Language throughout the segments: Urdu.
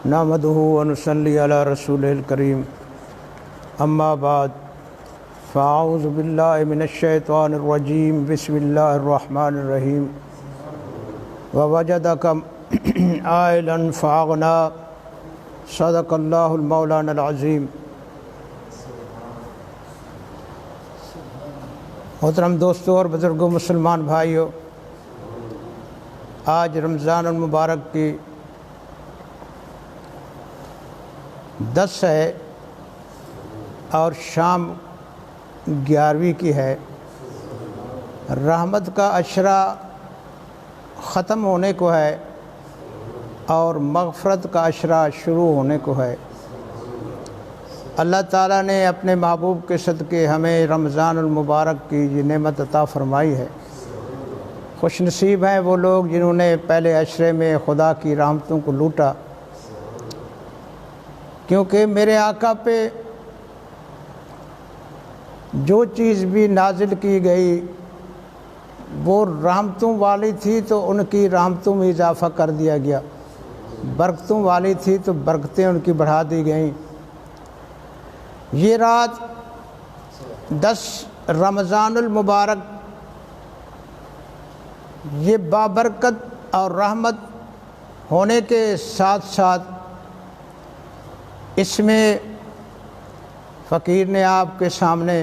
نحمده ونصلي على رسوله الكريم اما بعد فاعوذ بالله من الشیطان الرجیم بسم اللہ الرحمن الرحیم ووجدك عائلا فاغنا صدق اللہ المولانا العظیم۔ محترم دوستوں اور بزرگوں، مسلمان بھائیوں، آج رمضان المبارک کی 10 ہے اور شام 11ویں کی ہے۔ رحمت کا عشرہ ختم ہونے کو ہے اور مغفرت کا عشرہ شروع ہونے کو ہے۔ اللہ تعالیٰ نے اپنے محبوب کے صدقے ہمیں رمضان المبارک کی یہ نعمت عطا فرمائی ہے۔ خوش نصیب ہیں وہ لوگ جنہوں نے پہلے عشرے میں خدا کی رحمتوں کو لوٹا، کیونکہ میرے آقا پہ جو چیز بھی نازل کی گئی وہ رحمتوں والی تھی تو ان کی رحمتوں میں اضافہ کر دیا گیا، برکتوں والی تھی تو برکتیں ان کی بڑھا دی گئیں۔ یہ رات 10 رمضان المبارک یہ بابرکت اور رحمت ہونے کے ساتھ ساتھ اس میں فقیر نے آپ کے سامنے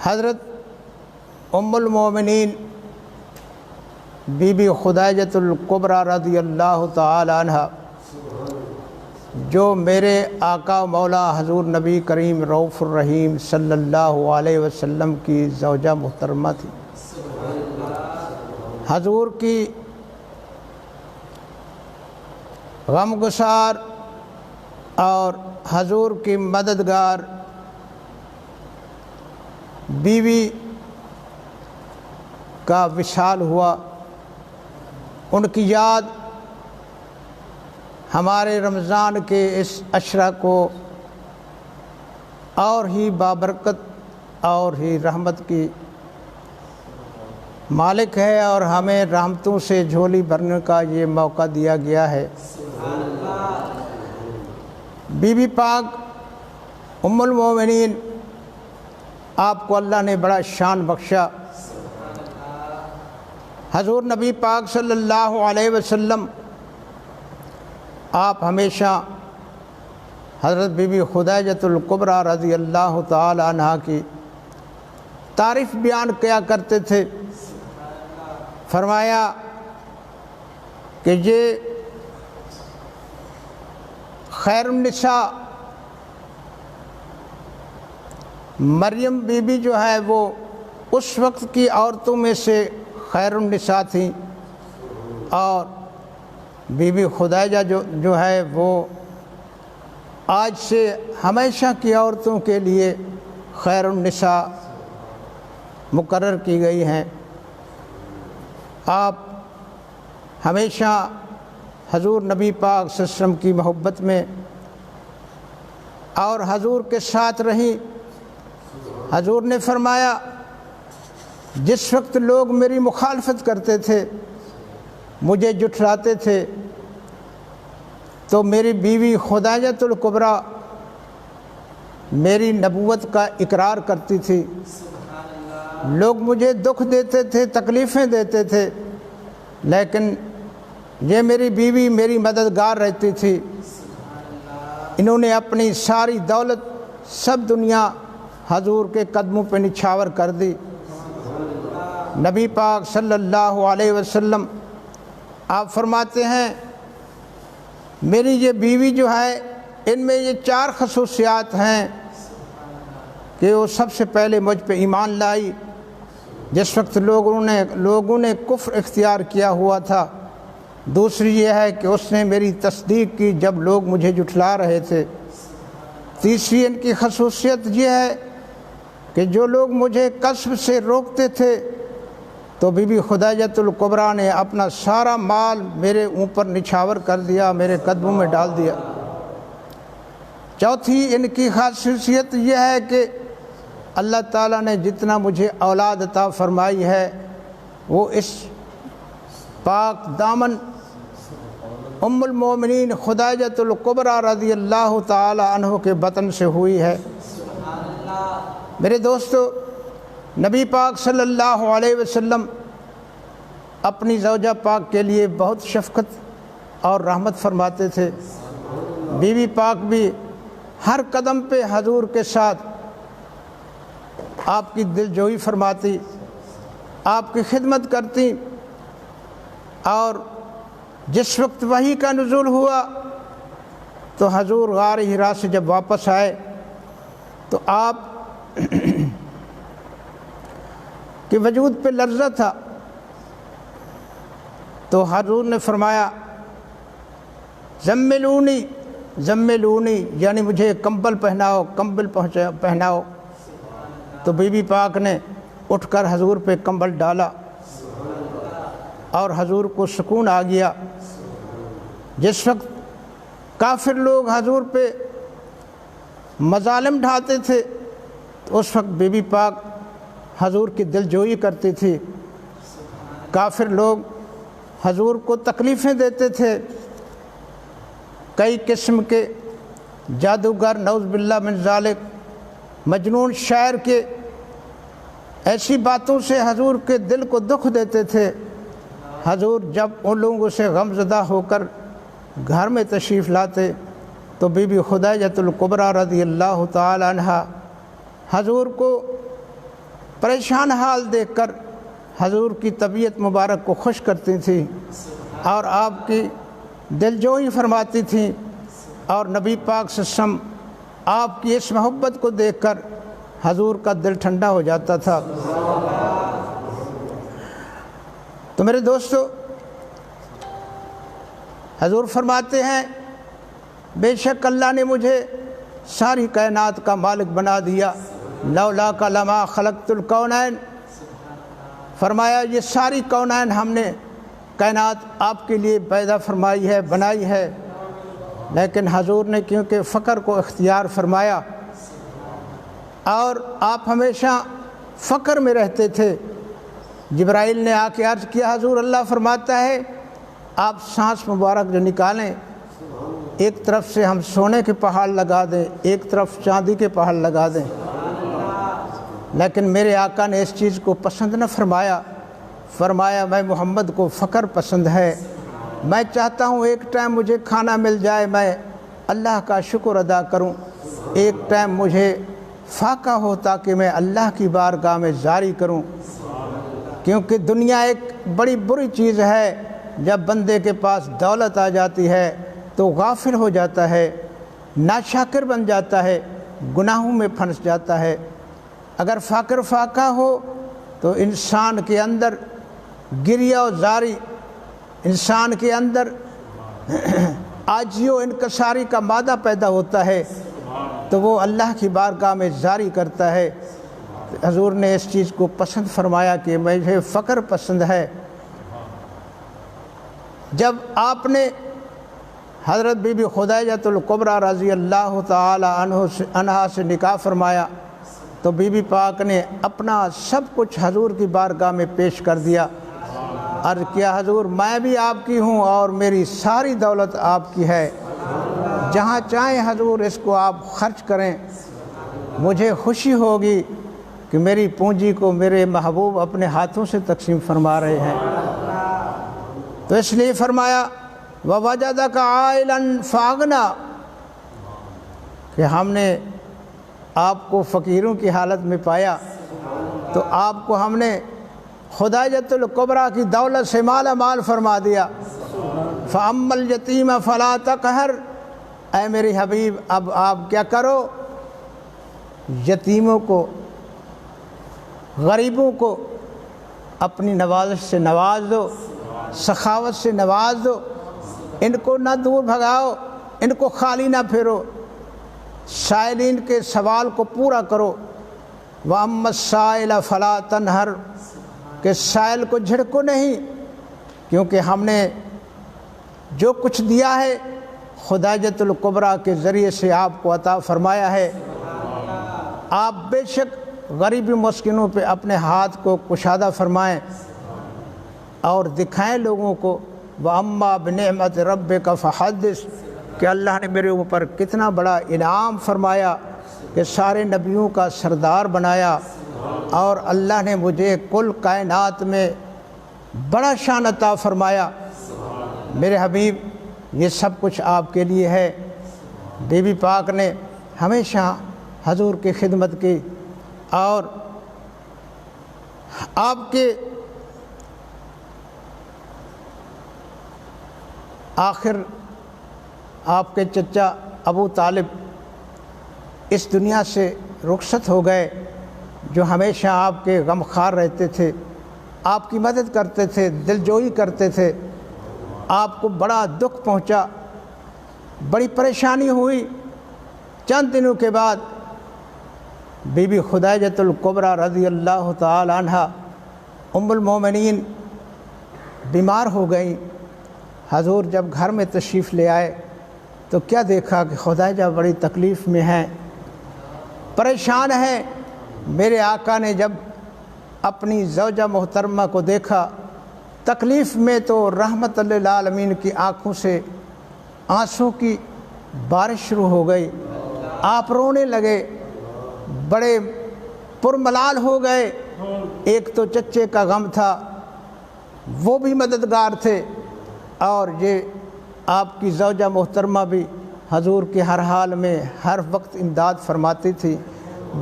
حضرت ام المومنین بی بی خدیجۃ الکبریٰ رضی اللہ تعالی عنہ، جو میرے آقا مولا حضور نبی کریم رؤوف الرحیم صلی اللہ علیہ وسلم کی زوجہ محترمہ تھی، حضور کی غمگسار اور حضور کی مددگار بیوی کا وصال ہوا۔ ان کی یاد ہمارے رمضان کے اس عشرہ کو اور ہی بابرکت اور ہی رحمت کی مالک ہے، اور ہمیں رحمتوں سے جھولی بھرنے کا یہ موقع دیا گیا ہے۔ بی بی پاک ام المومنین، آپ کو اللہ نے بڑا شان بخشا۔ حضور نبی پاک صلی اللہ علیہ وسلم آپ ہمیشہ حضرت بی بی خدیجۃ الکبریٰ رضی اللہ تعالی عنہ کی تعریف بیان کیا کرتے تھے۔ فرمایا کہ یہ خیر النساء مریم بی بی جو ہے وہ اس وقت کی عورتوں میں سے خیر النساء تھیں، اور بی بی خدیجہ جو ہے وہ آج سے ہمیشہ کی عورتوں کے لیے خیر النساء مقرر کی گئی ہیں۔ آپ ہمیشہ حضور نبی پاک صلی اللہ علیہ وسلم کی محبت میں اور حضور کے ساتھ رہیں۔ حضور نے فرمایا، جس وقت لوگ میری مخالفت کرتے تھے، مجھے جھٹلاتے تھے، تو میری بیوی خدیجۃ الکبریٰ میری نبوت کا اقرار کرتی تھی۔ لوگ مجھے دکھ دیتے تھے، تکلیفیں دیتے تھے، لیکن یہ میری بیوی میری مددگار رہتی تھی۔ انہوں نے اپنی ساری دولت، سب دنیا حضور کے قدموں پہ نچھاور کر دی۔ نبی پاک صلی اللہ علیہ وسلم آپ فرماتے ہیں، میری یہ بیوی جو ہے ان میں یہ 4 خصوصیات ہیں کہ وہ سب سے پہلے مجھ پہ ایمان لائی جس وقت لوگوں نے کفر اختیار کیا ہوا تھا۔ دوسری یہ ہے کہ اس نے میری تصدیق کی جب لوگ مجھے جھٹلا رہے تھے۔ تیسری ان کی خصوصیت یہ ہے کہ جو لوگ مجھے کسب سے روکتے تھے تو بی بی خدیجۃ الکبریٰ نے اپنا سارا مال میرے اوپر نچھاور کر دیا، میرے قدموں میں ڈال دیا۔ چوتھی ان کی خاصیت یہ ہے کہ اللہ تعالیٰ نے جتنا مجھے اولاد عطا فرمائی ہے وہ اس پاک دامن ام المومنین خدیجۃ الکبریٰ رضی اللہ تعالی عنہ کے بطن سے ہوئی ہے۔ میرے دوستو، نبی پاک صلی اللہ علیہ وسلم اپنی زوجہ پاک کے لیے بہت شفقت اور رحمت فرماتے تھے۔ بیوی پاک بھی ہر قدم پہ حضور کے ساتھ آپ کی دل جوئی فرماتی، آپ کی خدمت کرتی، اور جس وقت وحی کا نزول ہوا تو حضور غار حرا سے جب واپس آئے تو آپ کے وجود پہ لرزہ تھا، تو حضور نے فرمایا زملونی زملونی، یعنی مجھے کمبل پہناؤ، کمبل پہناؤ۔ تو بی بی پاک نے اٹھ کر حضور پہ کمبل ڈالا اور حضور کو سکون آ گیا۔ جس وقت کافر لوگ حضور پہ مظالم ڈھاتے تھے تو اس وقت بی بی پاک حضور کی دل جوئی کرتی تھی۔ کافر لوگ حضور کو تکلیفیں دیتے تھے، کئی قسم کے جادوگر، نعوذ باللہ من ذالک، مجنون شاعر کے ایسی باتوں سے حضور کے دل کو دکھ دیتے تھے۔ حضور جب ان لوگوں سے غم زدہ ہو کر گھر میں تشریف لاتے تو بی بی خدیجۃ الکبریٰ رضی اللہ تعالی عنہ حضور کو پریشان حال دیکھ کر حضور کی طبیعت مبارک کو خوش کرتی تھیں اور آپ کی دل جوئی فرماتی تھیں، اور نبی پاک صلی اللہ علیہ وسلم آپ کی اس محبت کو دیکھ کر حضور کا دل ٹھنڈا ہو جاتا تھا۔ تو میرے دوستو، حضور فرماتے ہیں بے شک اللہ نے مجھے ساری کائنات کا مالک بنا دیا، لولاک لما خلقت الکونین، فرمایا یہ ساری کونین ہم نے کائنات آپ کے لیے پیدا فرمائی ہے، بنائی ہے، لیکن حضور نے کیونکہ فقر کو اختیار فرمایا اور آپ ہمیشہ فقر میں رہتے تھے، جبرائیل نے آ کے عرض کیا حضور اللہ فرماتا ہے آپ سانس مبارک جو نکالیں، ایک طرف سے ہم سونے کے پہاڑ لگا دیں، ایک طرف چاندی کے پہاڑ لگا دیں، لیکن میرے آقا نے اس چیز کو پسند نہ فرمایا۔ فرمایا میں محمد کو فقر پسند ہے، میں چاہتا ہوں ایک ٹائم مجھے کھانا مل جائے، میں اللہ کا شکر ادا کروں، ایک ٹائم مجھے فاقہ ہو تاکہ میں اللہ کی بارگاہ میں جاری کروں، کیونکہ دنیا ایک بڑی بری چیز ہے، جب بندے کے پاس دولت آ جاتی ہے تو غافل ہو جاتا ہے، ناشکر بن جاتا ہے، گناہوں میں پھنس جاتا ہے۔ اگر فقر فاقہ ہو تو انسان کے اندر گریہ و زاری، انسان کے اندر عاجزی و انکساری کا مادہ پیدا ہوتا ہے، تو وہ اللہ کی بارگاہ میں جاری کرتا ہے۔ حضور نے اس چیز کو پسند فرمایا کہ مجھے فقر پسند ہے۔ جب آپ نے حضرت بی بی خدیجۃ الکبریٰ رضی اللہ تعالی عنہا سے نکاح فرمایا تو بی بی پاک نے اپنا سب کچھ حضور کی بارگاہ میں پیش کر دیا، عرض کیا حضور میں بھی آپ کی ہوں اور میری ساری دولت آپ کی ہے، جہاں چاہیں حضور اس کو آپ خرچ کریں، مجھے خوشی ہوگی کہ میری پونجی کو میرے محبوب اپنے ہاتھوں سے تقسیم فرما رہے ہیں۔ تو اس لیے فرمایا وَوَجَدَكَ عَائِلًا فَأَغْنَىٰ، کہ ہم نے آپ کو فقیروں کی حالت میں پایا تو آپ کو ہم نے خدیجۃ الکبریٰ کی دولت سے مالا مال فرما دیا۔ فَأَمَّا الْيَتِيمَ فَلَا تَقْهَرْ، اے میری حبیب اب آپ کیا کرو، یتیموں کو، غریبوں کو اپنی نوازش سے نواز دو، سخاوت سے نواز دو، ان کو نہ دور بھگاؤ، ان کو خالی نہ پھیرو، سائلین کے سوال کو پورا کرو۔ وَأَمَّا السَّائِلَ فَلَا تَنْهَرْ، کہ سائل کو جھڑکو نہیں، کیونکہ ہم نے جو کچھ دیا ہے خدیجۃ الکبریٰ کے ذریعے سے آپ کو عطا فرمایا ہے، آپ بے شک غریبی مسکینوں پہ اپنے ہاتھ کو کشادہ فرمائیں۔ اور دکھائیں لوگوں کو وَأَمَّا بِنِعْمَةِ رَبِّكَ فَحَدِّثْ کہ اللہ نے میرے اوپر کتنا بڑا انعام فرمایا کہ سارے نبیوں کا سردار بنایا، اور اللہ نے مجھے کل کائنات میں بڑا شان عطا فرمایا۔ میرے حبیب یہ سب کچھ آپ کے لیے ہے۔ بی بی پاک نے ہمیشہ حضور کی خدمت کی، اور آپ کے آخر آپ کے چچا ابو طالب اس دنیا سے رخصت ہو گئے، جو ہمیشہ آپ کے غمخوار رہتے تھے، آپ کی مدد کرتے تھے، دلجوئی کرتے تھے۔ آپ کو بڑا دکھ پہنچا، بڑی پریشانی ہوئی۔ چند دنوں کے بعد بی بی خدیجہ الکبریٰ رضی اللہ تعالی عنہ ام المومنین بیمار ہو گئیں۔ حضور جب گھر میں تشریف لے آئے تو کیا دیکھا کہ خدیجہ بڑی تکلیف میں ہیں، پریشان ہیں۔ میرے آقا نے جب اپنی زوجہ محترمہ کو دیکھا تکلیف میں تو رحمت للعالمین کی آنکھوں سے آنسوں کی بارش شروع ہو گئی۔ آپ رونے لگے، بڑے پرملال ہو گئے۔ ایک تو چچے کا غم تھا، وہ بھی مددگار تھے، اور یہ آپ کی زوجہ محترمہ بھی حضور کے ہر حال میں ہر وقت امداد فرماتی تھی،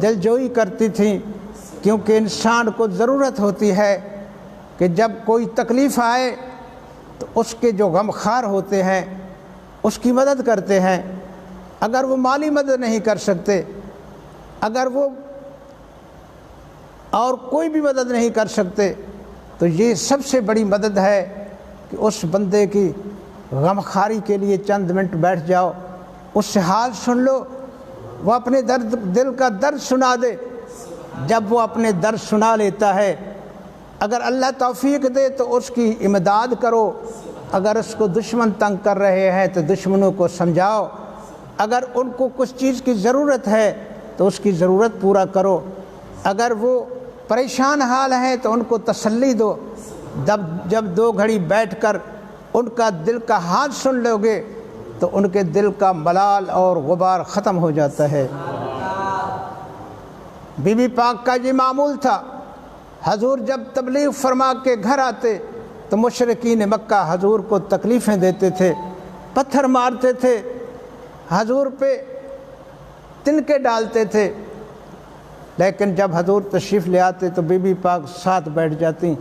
دلجوئی کرتی تھیں، کیونکہ انسان کو ضرورت ہوتی ہے کہ جب کوئی تکلیف آئے تو اس کے جو غمخوار ہوتے ہیں اس کی مدد کرتے ہیں۔ اگر وہ مالی مدد نہیں کر سکتے، اگر وہ اور کوئی بھی مدد نہیں کر سکتے، تو یہ سب سے بڑی مدد ہے کہ اس بندے کی غمخواری کے لیے چند منٹ بیٹھ جاؤ، اس سے حال سن لو، وہ اپنے دل کا درد سنا دے۔ جب وہ اپنے درد سنا لیتا ہے، اگر اللہ توفیق دے تو اس کی امداد کرو، اگر اس کو دشمن تنگ کر رہے ہیں تو دشمنوں کو سمجھاؤ، اگر ان کو کچھ چیز کی ضرورت ہے تو اس کی ضرورت پورا کرو، اگر وہ پریشان حال ہیں تو ان کو تسلی دو۔ جب دو گھڑی بیٹھ کر ان کا دل کا حال سن لو گے تو ان کے دل کا ملال اور غبار ختم ہو جاتا ہے۔ بی بی پاک کا یہ معمول تھا۔ حضور جب تبلیغ فرما کے گھر آتے تو مشرکین مکہ حضور کو تکلیفیں دیتے تھے، پتھر مارتے تھے، حضور پہ تنکے ڈالتے تھے، لیکن جب حضور تشریف لے آتے تو بی بی پاک ساتھ بیٹھ جاتی،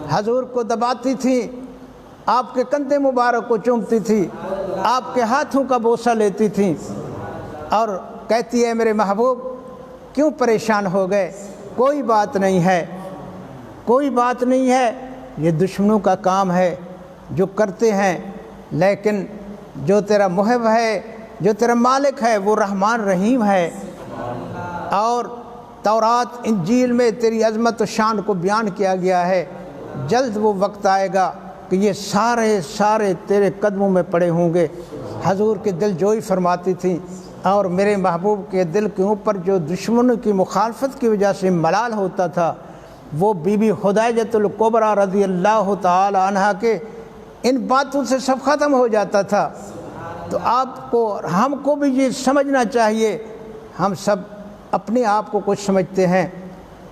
حضور کو دباتی تھیں، آپ کے کندھے مبارک کو چومتی تھی، آپ کے ہاتھوں کا بوسہ لیتی تھیں، اور کہتی ہے میرے محبوب کیوں پریشان ہو گئے؟ کوئی بات نہیں ہے، کوئی بات نہیں ہے، یہ دشمنوں کا کام ہے جو کرتے ہیں، لیکن جو تیرا محب ہے، جو تیرا مالک ہے، وہ رحمان رحیم ہے، اور تورات انجیل میں تیری عظمت و شان کو بیان کیا گیا ہے۔ جلد وہ وقت آئے گا کہ یہ سارے تیرے قدموں میں پڑے ہوں گے۔ حضور کی دل جوئی فرماتی تھیں، اور میرے محبوب کے دل کے اوپر جو دشمنوں کی مخالفت کی وجہ سے ملال ہوتا تھا، وہ بی بی خدیجہ الکبریٰ رضی اللہ تعالی عنہ کے ان باتوں سے سب ختم ہو جاتا تھا۔ تو آپ کو ہم کو بھی یہ سمجھنا چاہیے، ہم سب اپنے آپ کو کچھ سمجھتے ہیں،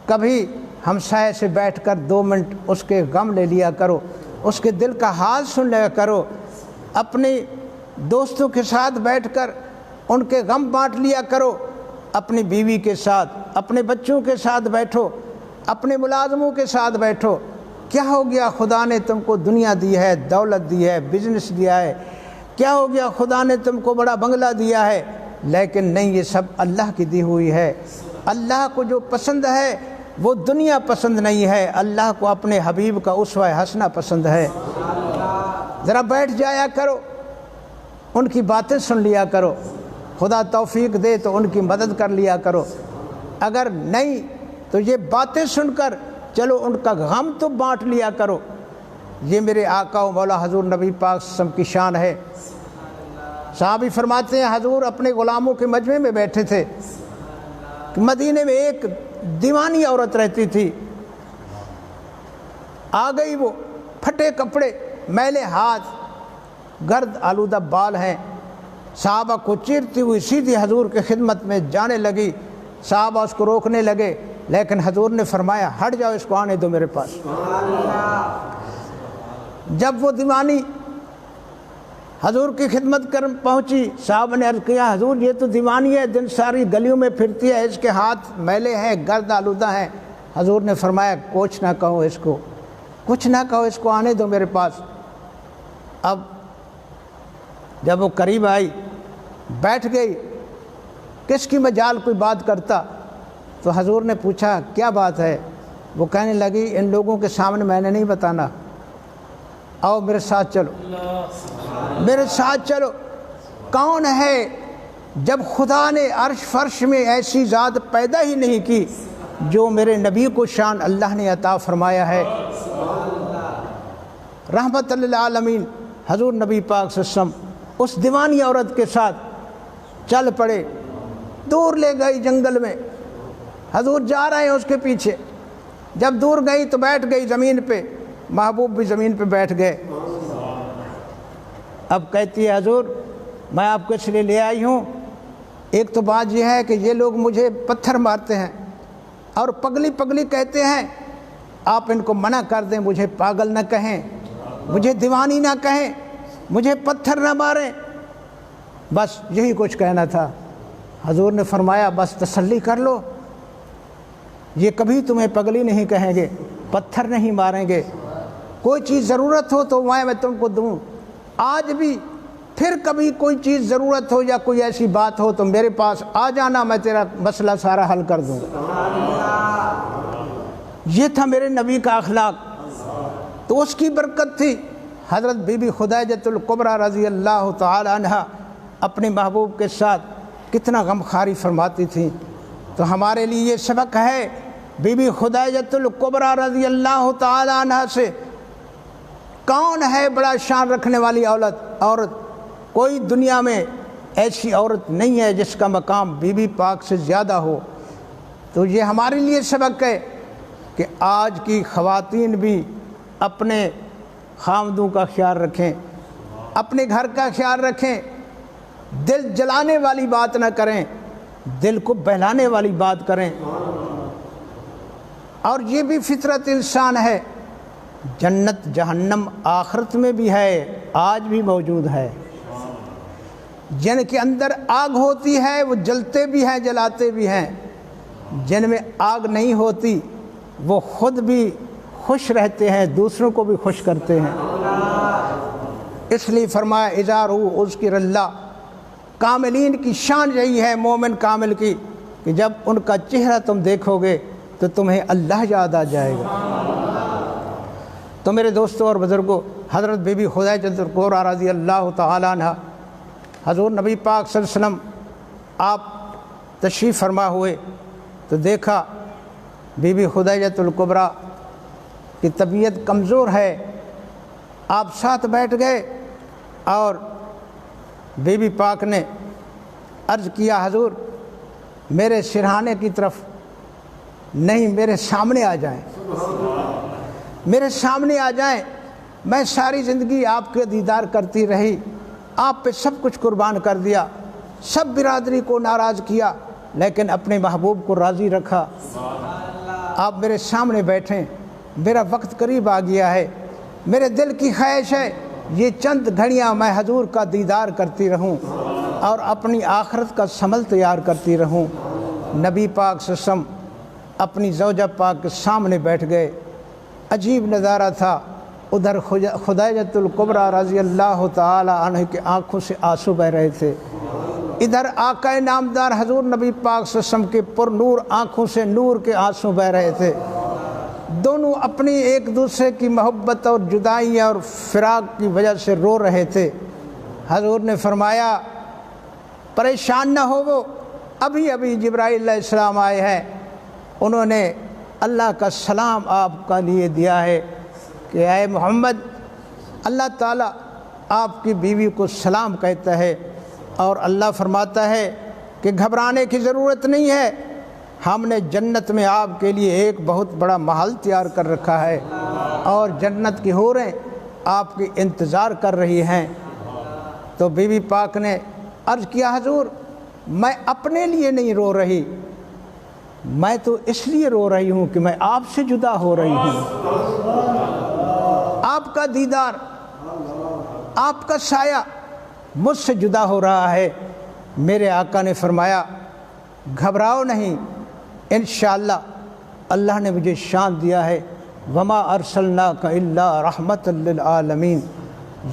کبھی ہمسائے سے بیٹھ کر 2 منٹ اس کے غم لے لیا کرو، اس کے دل کا حال سن لیا کرو، اپنے دوستوں کے ساتھ بیٹھ کر ان کے غم بانٹ لیا کرو، اپنی بیوی کے ساتھ، اپنے بچوں کے ساتھ بیٹھو، اپنے ملازموں کے ساتھ بیٹھو۔ کیا ہو گیا خدا نے تم کو دنیا دی ہے، دولت دی ہے، بزنس دیا ہے، کیا ہو گیا خدا نے تم کو بڑا بنگلہ دیا ہے، لیکن نہیں، یہ سب اللہ کی دی ہوئی ہے۔ اللہ کو جو پسند ہے وہ دنیا پسند نہیں ہے، اللہ کو اپنے حبیب کا اسوہ حسنہ پسند ہے۔ ذرا بیٹھ جایا کرو، ان کی باتیں سن لیا کرو، خدا توفیق دے تو ان کی مدد کر لیا کرو، اگر نہیں تو یہ باتیں سن کر چلو ان کا غم تو بانٹ لیا کرو۔ یہ میرے آقا و مولا حضور نبی پاک صلی اللہ علیہ وسلم کی شان ہے۔ صحابی فرماتے ہیں حضور اپنے غلاموں کے مجمع میں بیٹھے تھے کہ مدینے میں ایک دیوانی عورت رہتی تھی، آ گئی وہ پھٹے کپڑے، میلے ہاتھ، گرد آلودہ بال ہیں۔ صحابہ کو چیرتی ہوئی سیدھی حضور کی خدمت میں جانے لگی۔ صحابہ اس کو روکنے لگے، لیکن حضور نے فرمایا ہٹ جاؤ، اس کو آنے دو میرے پاس۔ جب وہ دیوانی حضور کی خدمت کر پہنچی، صحابہ نے عرض کیا حضور یہ تو دیوانی ہے، دن ساری گلیوں میں پھرتی ہے، اس کے ہاتھ میلے ہیں، گرد آلودہ ہیں۔ حضور نے فرمایا کچھ نہ کہو اس کو، کچھ نہ کہو، اس کو آنے دو میرے پاس۔ اب جب وہ قریب آئی، بیٹھ گئی، کس کی مجال کوئی بات کرتا، تو حضور نے پوچھا کیا بات ہے؟ وہ کہنے لگی ان لوگوں کے سامنے میں نے نہیں بتانا، آؤ میرے ساتھ چلو، میرے ساتھ چلو۔ کون ہے؟ جب خدا نے عرش فرش میں ایسی ذات پیدا ہی نہیں کی جو میرے نبی کو شان اللہ نے عطا فرمایا ہے۔ رحمت للعالمین حضور نبی پاک صلی اللہ علیہ وسلم اس دیوانی عورت کے ساتھ چل پڑے، دور لے گئی جنگل میں، حضور جا رہے ہیں اس کے پیچھے۔ جب دور گئی تو بیٹھ گئی زمین پہ، محبوب بھی زمین پہ بیٹھ گئے۔ اب کہتی ہے حضور میں آپ کو اس لیے لے آئی ہوں، ایک تو بات یہ ہے کہ یہ لوگ مجھے پتھر مارتے ہیں اور پگلی پگلی کہتے ہیں، آپ ان کو منع کر دیں، مجھے پاگل نہ کہیں، مجھے دیوانی نہ کہیں، مجھے پتھر نہ ماریں، بس یہی کچھ کہنا تھا۔ حضور نے فرمایا بس تسلی کر لو، یہ کبھی تمہیں پگلی نہیں کہیں گے، پتھر نہیں ماریں گے، کوئی چیز ضرورت ہو تو میں تم کو دوں، آج بھی پھر کبھی کوئی چیز ضرورت ہو یا کوئی ایسی بات ہو تو میرے پاس آ جانا، میں تیرا مسئلہ سارا حل کر دوں۔ یہ تھا میرے نبی کا اخلاق، تو اس کی برکت تھی۔ حضرت بی بی خدیجۃ الکبریٰ رضی اللہ تعالی عنہ اپنے محبوب کے ساتھ کتنا غمخواری فرماتی تھیں، تو ہمارے لیے یہ سبق ہے بی بی خدیجۃ الکبریٰ رضی اللہ تعالی عنہ سے کون ہے بڑا شان رکھنے والی عورت؟ کوئی دنیا میں ایسی عورت نہیں ہے جس کا مقام بی بی پاک سے زیادہ ہو۔ تو یہ ہمارے لیے سبق ہے کہ آج کی خواتین بھی اپنے خامدوں کا خیال رکھیں، اپنے گھر کا خیال رکھیں، دل جلانے والی بات نہ کریں، دل کو بہلانے والی بات کریں۔ اور یہ بھی فطرت انسان ہے، جنت جہنم آخرت میں بھی ہے، آج بھی موجود ہے۔ جن کے اندر آگ ہوتی ہے وہ جلتے بھی ہیں، جلاتے بھی ہیں، جن میں آگ نہیں ہوتی وہ خود بھی خوش رہتے ہیں، دوسروں کو بھی خوش کرتے ہیں۔ اس لیے فرمایا اذا رؤوا اذکر اللہ، کاملین کی شان یہی ہے، مومن کامل کی، کہ جب ان کا چہرہ تم دیکھو گے تو تمہیں اللہ یاد آ جائے گا۔ تو میرے دوستوں اور بزرگوں، حضرت بی بی خدیجۃ الکبریٰ رضی اللہ تعالی عنہ، حضور نبی پاک صلی اللہ علیہ وسلم آپ تشریف فرما ہوئے تو دیکھا بی بی خدیجۃ الکبریٰ کی طبیعت کمزور ہے، آپ ساتھ بیٹھ گئے اور بی بی پاک نے عرض کیا حضور میرے سرہانے کی طرف نہیں، میرے سامنے آ جائیں، میرے سامنے آ جائیں، میں ساری زندگی آپ کے دیدار کرتی رہی، آپ پہ سب کچھ قربان کر دیا، سب برادری کو ناراض کیا لیکن اپنے محبوب کو راضی رکھا، آپ میرے سامنے بیٹھیں، میرا وقت قریب آ گیا ہے، میرے دل کی خواہش ہے یہ چند گھڑیاں میں حضور کا دیدار کرتی رہوں اور اپنی آخرت کا سمل تیار کرتی رہوں۔ نبی پاک صلی اللہ علیہ وسلم اپنی زوجہ پاک کے سامنے بیٹھ گئے، عجیب نظارہ تھا، ادھر خدیجۃ الکبریٰ رضی اللہ تعالی عنہ کی آنکھوں سے آنسو بہ رہے تھے، ادھر آقا نامدار حضور نبی پاک صلی اللہ علیہ وسلم کے پر نور آنکھوں سے نور کے آنسو بہ رہے تھے، دونوں اپنی ایک دوسرے کی محبت اور جدائی اور فراق کی وجہ سے رو رہے تھے۔ حضور نے فرمایا پریشان نہ ہو، وہ ابھی جبرائیل علیہ السلام آئے ہیں، انہوں نے اللہ کا سلام آپ کا لیے دیا ہے کہ اے محمد اللہ تعالیٰ آپ کی بیوی کو سلام کہتا ہے، اور اللہ فرماتا ہے کہ گھبرانے کی ضرورت نہیں ہے، ہم نے جنت میں آپ کے لیے ایک بہت بڑا محل تیار کر رکھا ہے، اور جنت کی حوریں آپ کی انتظار کر رہی ہیں۔ تو بی بی پاک نے عرض کیا حضور میں اپنے لیے نہیں رو رہی، میں تو اس لیے رو رہی ہوں کہ میں آپ سے جدا ہو رہی ہوں۔ آپ کا دیدار، آپ کا سایہ مجھ سے جدا ہو رہا ہے۔ میرے آقا نے فرمایا گھبراؤ نہیں، انشاءاللہ اللہ نے مجھے شان دیا ہے، وما ارسلناک الا رحمۃ للعالمین،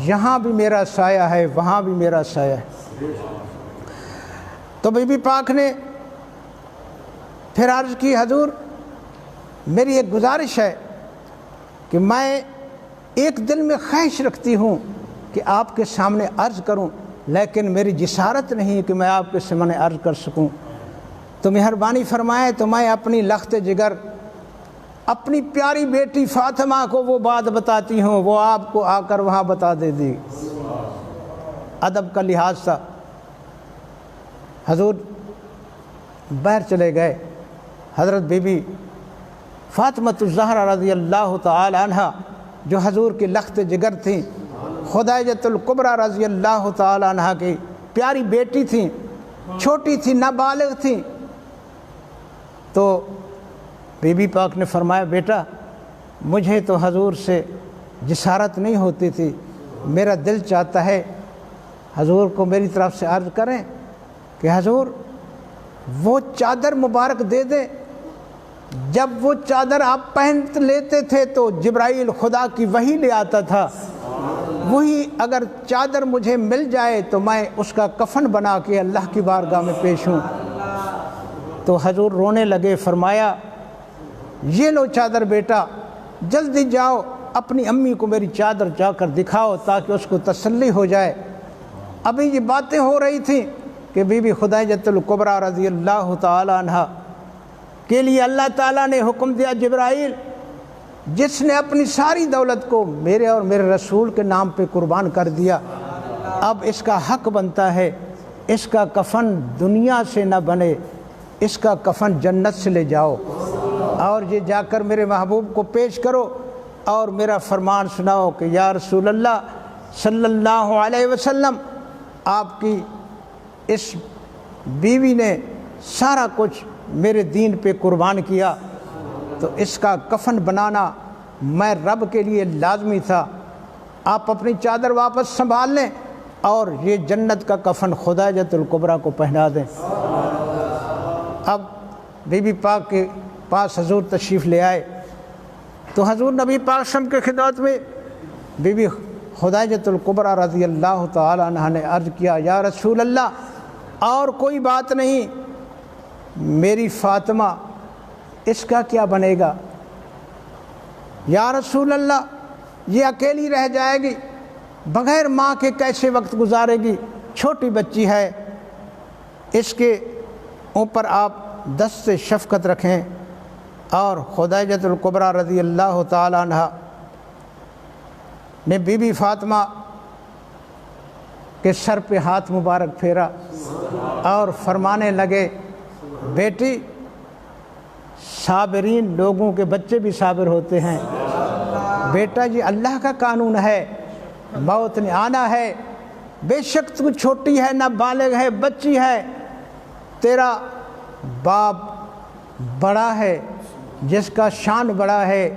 یہاں بھی میرا سایہ ہے وہاں بھی میرا سایہ ہے۔ تو بی بی پاک نے پھر عرض کی حضور میری ایک گزارش ہے کہ میں ایک دل میں خواہش رکھتی ہوں کہ آپ کے سامنے عرض کروں، لیکن میری جسارت نہیں کہ میں آپ کے سامنے عرض کر سکوں، تو مہربانی فرمائے تو میں اپنی لخت جگر اپنی پیاری بیٹی فاطمہ کو وہ بات بتاتی ہوں، وہ آپ کو آ کر وہاں بتا دے دی۔ ادب کا لحاظ تھا، حضور باہر چلے گئے۔ حضرت بی بی فاطمۃ الزہرا رضی اللہ تعالی عنہ جو حضور کی لخت جگر تھیں، خدیجۃ الکبریٰ رضی اللہ تعالی عنہ کی پیاری بیٹی تھیں، چھوٹی تھی، نابالغ تھیں، تو بی بی پاک نے فرمایا بیٹا مجھے تو حضور سے جسارت نہیں ہوتی تھی، میرا دل چاہتا ہے حضور کو میری طرف سے عرض کریں کہ حضور وہ چادر مبارک دے دیں، جب وہ چادر آپ پہن لیتے تھے تو جبرائیل خدا کی وحی لے آتا تھا، وہی اگر چادر مجھے مل جائے تو میں اس کا کفن بنا کے اللہ کی بارگاہ میں پیش ہوں۔ تو حضور رونے لگے، فرمایا یہ لو چادر بیٹا، جلدی جاؤ اپنی امی کو میری چادر جا کر دکھاؤ تاکہ اس کو تسلی ہو جائے۔ ابھی یہ باتیں ہو رہی تھیں کہ بی بی خدیجۃ الکبریٰ رضی اللہ تعالی عنہ کے لیے اللہ تعالیٰ نے حکم دیا جبرائیل جس نے اپنی ساری دولت کو میرے اور میرے رسول کے نام پہ قربان کر دیا، اب اس کا حق بنتا ہے اس کا کفن دنیا سے نہ بنے، اس کا کفن جنت سے لے جاؤ اور یہ جا کر میرے محبوب کو پیش کرو اور میرا فرمان سناؤ کہ یا رسول اللہ صلی اللہ علیہ وسلم آپ کی اس بیوی نے سارا کچھ میرے دین پہ قربان کیا، تو اس کا کفن بنانا میں رب کے لیے لازمی تھا، آپ اپنی چادر واپس سنبھال لیں اور یہ جنت کا کفن خدیجۃ الکبریٰ کو پہنا دیں۔ اب بی بی پاک کے پاس حضور تشریف لے آئے تو حضور نبی پاک صلی اللہ علیہ وسلم کے خدمت میں بی بی خدیجۃ الکبریٰ رضی اللہ تعالی عنہ نے عرض کیا یا رسول اللہ اور کوئی بات نہیں، میری فاطمہ اس کا کیا بنے گا؟ یا رسول اللہ یہ اکیلی رہ جائے گی، بغیر ماں کے کیسے وقت گزارے گی، چھوٹی بچی ہے، اس کے اوپر آپ دست شفقت رکھیں۔ اور خدیجۃ الکبریٰ رضی اللہ تعالی عنہ نے بی بی فاطمہ کے سر پہ ہاتھ مبارک پھیرا اور فرمانے لگے بیٹی صابرین لوگوں کے بچے بھی صابر ہوتے ہیں، بیٹا یہ اللہ کا قانون ہے، موت نے آنا ہے، بے شک تو چھوٹی ہے، نابالغ ہے، بچی ہے، تیرا باپ بڑا ہے جس کا شان بڑا ہے،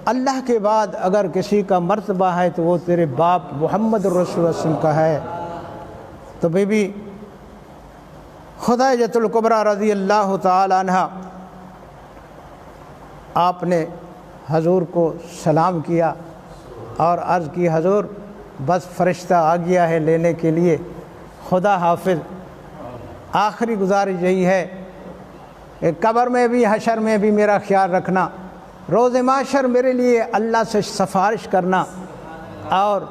اللہ کے بعد اگر کسی کا مرتبہ ہے تو وہ تیرے باپ محمد رسول اللہ صلی اللہ علیہ وسلم کا ہے۔ تو بی بی خدیجۃ الکبریٰ رضی اللہ تعالی عنہ آپ نے حضور کو سلام کیا اور عرض کی حضور بس فرشتہ آ گیا ہے لینے کے لیے، خدا حافظ، آخری گزارش یہی ہے کہ قبر میں بھی حشر میں بھی میرا خیال رکھنا، روز محشر میرے لیے اللہ سے سفارش کرنا اور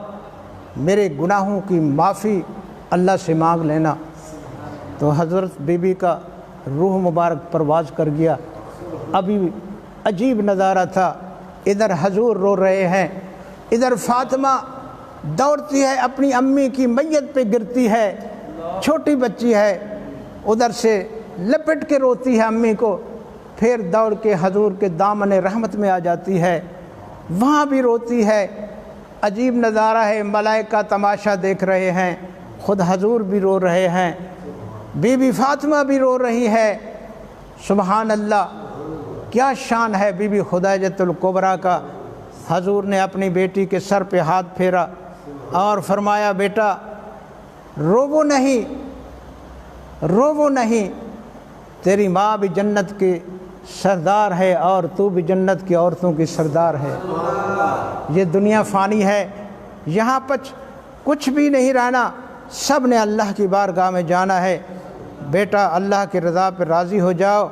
میرے گناہوں کی معافی اللہ سے مانگ لینا۔ تو حضرت بی بی کا روح مبارک پرواز کر گیا۔ ابھی عجیب نظارہ تھا، ادھر حضور رو رہے ہیں، ادھر فاطمہ دوڑتی ہے اپنی امی کی میت پہ گرتی ہے، چھوٹی بچی ہے، ادھر سے لپٹ کے روتی ہے امی کو، پھر دوڑ کے حضور کے دامن رحمت میں آ جاتی ہے۔ وہاں بھی روتی ہے۔ عجیب نظارہ ہے، ملائکہ تماشا دیکھ رہے ہیں، خود حضور بھی رو رہے ہیں، بی بی فاطمہ بھی رو رہی ہے۔ سبحان اللہ، کیا شان ہے بی بی خدیجۃ الکبریٰ کا۔ حضور نے اپنی بیٹی کے سر پہ ہاتھ پھیرا اور فرمایا بیٹا روو نہیں، روو نہیں، تیری ماں بھی جنت کی سردار ہے اور تو بھی جنت کی عورتوں کی سردار ہے۔ یہ دنیا فانی ہے، یہاں کچھ بھی نہیں رہنا، سب نے اللہ کی بارگاہ میں جانا ہے۔ بیٹا اللہ کی رضا پہ راضی ہو جاؤ،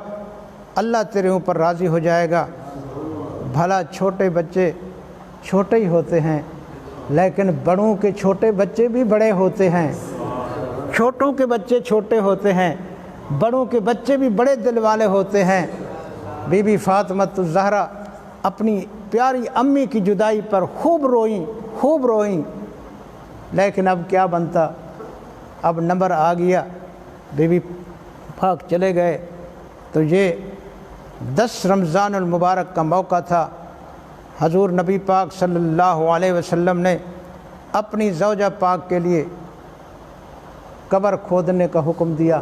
اللہ تیرے اوپر راضی ہو جائے گا۔ بھلا چھوٹے بچے چھوٹے ہی ہوتے ہیں، لیکن بڑوں کے چھوٹے بچے بھی بڑے ہوتے ہیں، چھوٹوں کے بچے چھوٹے ہوتے ہیں، بڑوں کے بچے بھی بڑے دل والے ہوتے ہیں۔ بی بی فاطمہ الزہرا اپنی پیاری امی کی جدائی پر خوب روئیں، لیکن اب کیا بنتا، اب نمبر آ گیا، بی بی پاک چلے گئے۔ تو یہ 10 رمضان المبارک کا موقع تھا۔ حضور نبی پاک صلی اللہ علیہ وسلم نے اپنی زوجہ پاک کے لیے قبر کھودنے کا حکم دیا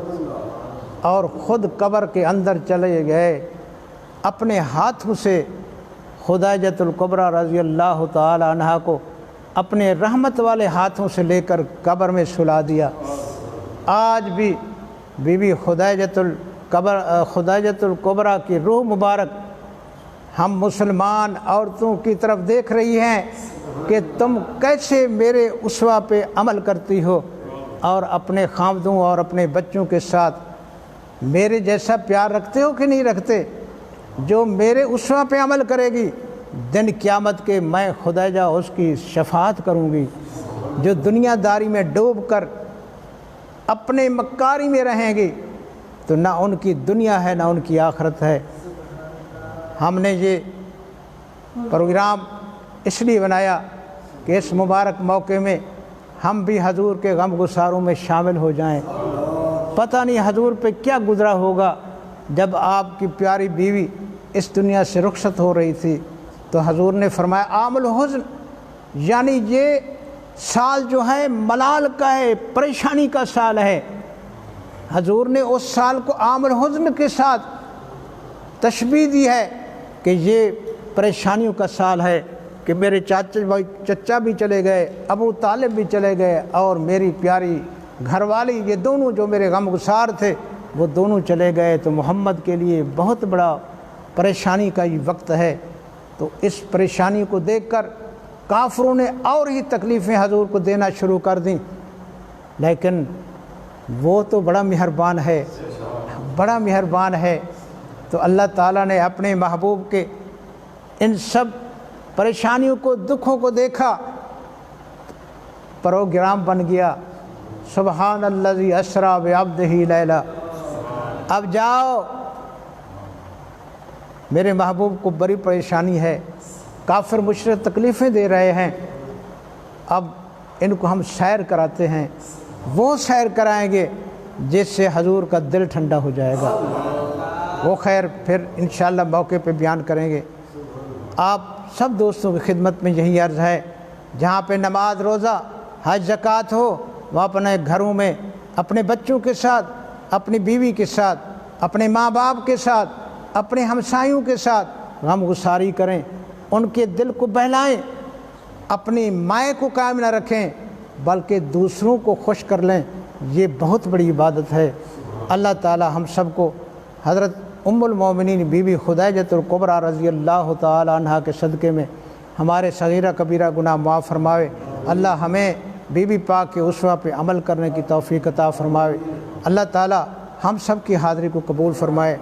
اور خود قبر کے اندر چلے گئے، اپنے ہاتھوں سے خدیجۃ الکبریٰ رضی اللہ تعالی عنہا کو اپنے رحمت والے ہاتھوں سے لے کر قبر میں سلا دیا۔ آج بھی بی بی خدیجۃ الکبریٰ کی روح مبارک ہم مسلمان عورتوں کی طرف دیکھ رہی ہیں کہ تم کیسے میرے اسوہ پہ عمل کرتی ہو اور اپنے خاوندوں اور اپنے بچوں کے ساتھ میرے جیسا پیار رکھتے ہو کہ نہیں رکھتے۔ جو میرے اسوہ پہ عمل کرے گی، دن قیامت کے میں خدیجہ اس کی شفاعت کروں گی۔ جو دنیا داری میں ڈوب کر اپنے مکاری میں رہیں گی تو نہ ان کی دنیا ہے نہ ان کی آخرت ہے۔ ہم نے یہ پروگرام اس لیے بنایا کہ اس مبارک موقع میں ہم بھی حضور کے غم گساروں میں شامل ہو جائیں۔ پتہ نہیں حضور پہ کیا گزرا ہوگا جب آپ کی پیاری بیوی اس دنیا سے رخصت ہو رہی تھی، تو حضور نے فرمایا عام الحزن، یعنی یہ سال جو ہے ملال کا ہے، پریشانی کا سال ہے۔ حضور نے اس سال کو عام الحزن کے ساتھ تشبیہ دی ہے کہ یہ پریشانیوں کا سال ہے کہ میرے چچا بھی چلے گئے، ابو طالب بھی چلے گئے، اور میری پیاری گھر والی، یہ دونوں جو میرے غم گسار تھے وہ دونوں چلے گئے۔ تو محمد کے لیے بہت بڑا پریشانی کا یہ وقت ہے۔ تو اس پریشانی کو دیکھ کر کافروں نے اور ہی تکلیفیں حضور کو دینا شروع کر دیں، لیکن وہ تو بڑا مہربان ہے، بڑا مہربان ہے۔ تو اللہ تعالیٰ نے اپنے محبوب کے ان سب پریشانیوں کو، دکھوں کو دیکھا، پروگرام بن گیا سبحان الذی اسریٰ بعبدہ لیلا۔ اب جاؤ، میرے محبوب کو بڑی پریشانی ہے، کافر مشرک تکلیفیں دے رہے ہیں، اب ان کو ہم سیر کراتے ہیں۔ وہ سیر کرائیں گے جس سے حضور کا دل ٹھنڈا ہو جائے گا، وہ خیر پھر انشاءاللہ موقع پہ بیان کریں گے۔ آپ سب دوستوں کی خدمت میں یہی عرض ہے، جہاں پہ نماز روزہ حج زکوٰۃ ہو، وہ اپنے گھروں میں اپنے بچوں کے ساتھ، اپنی بیوی کے ساتھ، اپنے ماں باپ کے ساتھ، اپنے ہمسایوں کے ساتھ غم گساری کریں، ان کے دل کو بہلائیں، اپنی مائیں کو قائم نہ رکھیں بلکہ دوسروں کو خوش کر لیں۔ یہ بہت بڑی عبادت ہے۔ اللہ تعالی ہم سب کو حضرت ام المومنین بی بی خدیجۃ الکبریٰ رضی اللہ تعالی عنہا کے صدقے میں ہمارے صغیرہ کبیرہ گناہ معاف فرماوے۔ اللہ ہمیں بی بی پاک کے اسوہ پہ عمل کرنے کی توفیق عطا فرماوے۔ اللہ تعالی ہم سب کی حاضری کو قبول فرمائے،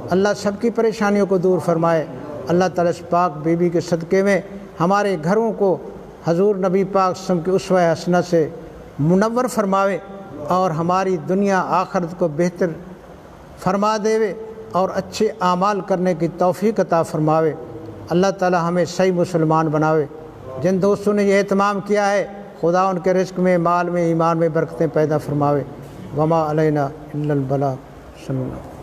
اللہ سب کی پریشانیوں کو دور فرمائے۔ اللہ تعالی اس پاک بی بی کے صدقے میں ہمارے گھروں کو حضور نبی پاک صلی اللہ علیہ وسلم کی اسوہ حسنہ سے منور فرماوے اور ہماری دنیا آخرت کو بہتر فرما دے اور اچھے اعمال کرنے کی توفیق عطا فرماوے۔ اللہ تعالی ہمیں صحیح مسلمان بناوے۔ جن دوستوں نے یہ اہتمام کیا ہے، خدا ان کے رزق میں، مال میں، ایمان میں برکتیں پیدا فرماوے۔ وما علینا الا البلاغ۔ صلی اللہ